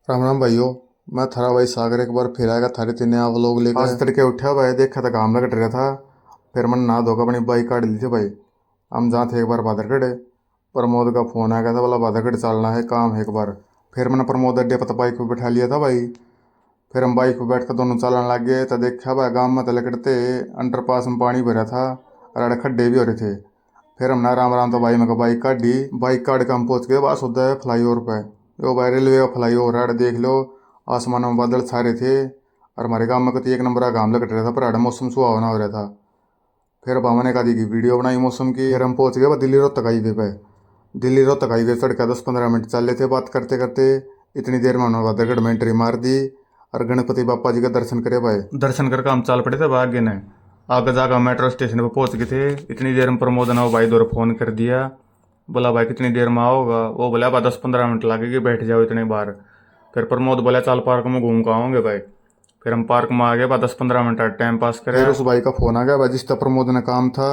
राम राम भाइयों। मैं थारा भाई सागर एक बार फिर आएगा थारे तीन आप लोग लेकर। आज तड़के उठा भाई, देखा था काम लग रहा था। फिर मैंने नहा धोकर अपनी बाइक काट ली थी भाई। हम जहाँ थे एक बार बादरगढ़ प्रमोद का फ़ोन आ गया था, बोला बादरगढ़ चलना है, काम है एक बार। फिर मैंने प्रमोद अड्डे पर बाइक पर बैठा लिया था भाई। फिर हम बाइक पर बैठ कर दोनों चलने लग गए। तो देखा भाई गाँव में तले करते अंडरपास में पानी भरा था और अड़े खड्डे भी हो रहे थे। फिर हमने राम राम तो भाई मैं बाइक काट दी। बाइक काट के हम पहुँच गए बस होता है फ्लाई ओवर पे। वो भाई रेलवे का फ्लाई ओवर है, देख लो। आसमान में बादल छारे थे और हमारे गांव में कभी एक नंबर का घाम लग रहा था, पर आड़ा मौसम सुहावना हो रहा था। फिर अब हमने कहा की वीडियो बनाई मौसम की। फिर हम पहुंच गए दिल्ली रोहतक हाईवे पे। दिल्ली रोहतक हाईवे चढ़ के 10-15 मिनट चल रहे थे बात करते करते। इतनी देर में उन्होंने बादरगढ़ में एंट्री मार दी और गणपति बापा जी का दर्शन करे भाई। दर्शन करके हम चल पड़े थे भाग्य ने। आगे जाकर मेट्रो स्टेशन पर पहुंच गए थे। इतनी देर में प्रमोद ने भाई दौर फोन कर दिया, बोला भाई कितनी देर में आओगा। वो बोला भाई 10-15 मिनट लगेगी, बैठ जाओ इतनी बार। फिर प्रमोद बोला चल पार्क में घूम के आओगे भाई। फिर हम पार्क में आ गए, बाद 10-15 मिनट टाइम पास करे। फिर उस भाई का फोन आ गया भाई जिसका प्रमोद ने काम था।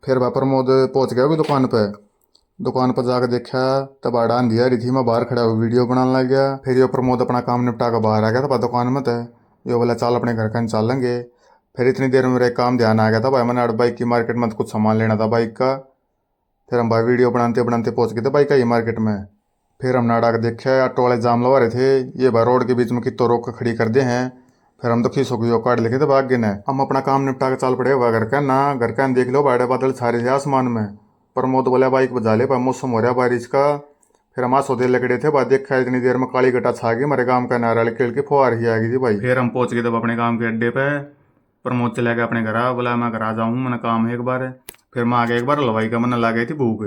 फिर भाई प्रमोद पहुंच गया दुकान पे। दुकान पर जाकर देखा तब आड़ा अंधियारी थी। मैं बाहर खड़ा हुआ वीडियो बनाने लग गया। फिर ये प्रमोद अपना काम निपटा कर बाहर आ गया था दुकान में। तो ये बोला चल अपने घर का चलेंगे। फिर इतनी देर में मेरा एक काम ध्यान आ गया था भाई, मैंने बाइक की मार्केट में कुछ सामान लेना था बाइक का। फिर हम भाई वीडियो बनाते बनाते पहुंच गए थे बाइक का ही मार्केट में। फिर हम नाड़ा के देखा ऑटो वाले जाम लगा रहे थे। ये भाई रोड के बीच में कितो रोक कर खड़ी कर दे हैं। फिर हम तो खींच हो गई काट लेके थे भाग्य ने। हम अपना काम निपटा के चल पड़े वह घर का ना। घर का देख लो बाड़े बादल छारे थे आसमान में। प्रमोद बोला बाइक बजा ले भाई, मौसम हो रहा बारिश का। फिर हम सौदे लकड़े थे बाद देखा इतनी देर में काली गटा छा गई हमारे गांव का नारियल खेल के फुहार ही आ गई थी भाई। फिर हम पहुंच गए थे अपने काम के अड्डे पे। प्रमोद चला गया अपने घर, बोला मैं घर आ जाऊँ, मैंने काम है एक बार। फिर मैं आ गया एक बार हलवाई का मैंने ला गई थी भूख।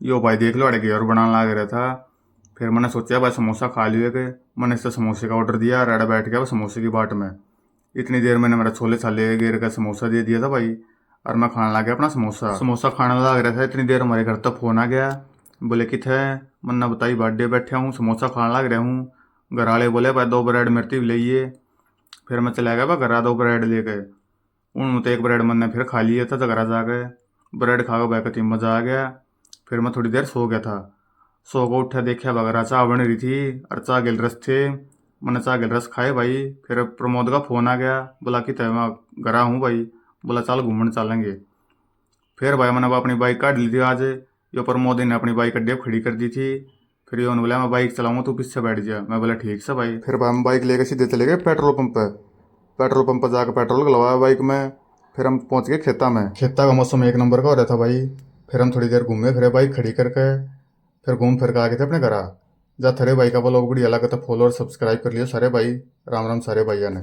यो भाई देख लो अड़े और बनाने लग रहा था। फिर मैंने सोचा भाई समोसा खा लिए के। मैंने इससे समोसे का ऑर्डर दिया, रेड बैठ गया समोसे की बाट में। इतनी देर मैंने मेरा छोले छाले गिर का समोसा दे दिया था भाई। और मैं खाने लग गया अपना समोसा। समोसा खाने लग रहा था, इतनी देर हमारे घर तक फोन आ गया। बोले कि थे मन्ना बताई बर्थडे बैठा हूँ, समोसा खाने लग रहा हूँ। घर वाले बोले भाई 2 ब्रेड मेरे भी लाइए। फिर मैं चला गया भाई घर 2 ब्रेड लेके। उनमें तो एक ब्रेड मैंने फिर खा लिया था। तो घर जाके ब्रेड खा के भाई कती मज़ा आ गया। फिर मैं थोड़ी देर सो गया था। सो को उठा देखा वगैरह चाय बन रही थी और चाय गिल रस थे। मैंने चाय गिल रस खाए भाई। फिर प्रमोद का फ़ोन आ गया, बोला कि तय मैं घर हूँ भाई। बोला चल घूमने चलेंगे। फिर भाई मैंने अपनी बाइक काट ली थी आज। यो प्रमोद ने अपनी बाइक अड्डे खड़ी कर दी थी। फिर ये बोला मैं बाइक चलाऊँ तू पीछे बैठ जा। मैं बोला ठीक से भाई। फिर भाई हम बाइक लेकर सीधे चले गए पेट्रोल पंप पे। पेट्रोल पंप पर जाकर पेट्रोल डलवाया बाइक में। फिर हम पहुंच गए खेता में। खेता का मौसम एक नंबर का हो रहा था भाई। फिर हम थोड़ी देर घूमे फिर बाइक खड़ी करके। फिर घूम फिर के आ गए थे अपने घर। जा थरे भाई का ब्लॉग बढ़िया लगा तो फॉलो और सब्सक्राइब कर लियो सारे भाई। राम राम सारे भाइया ने।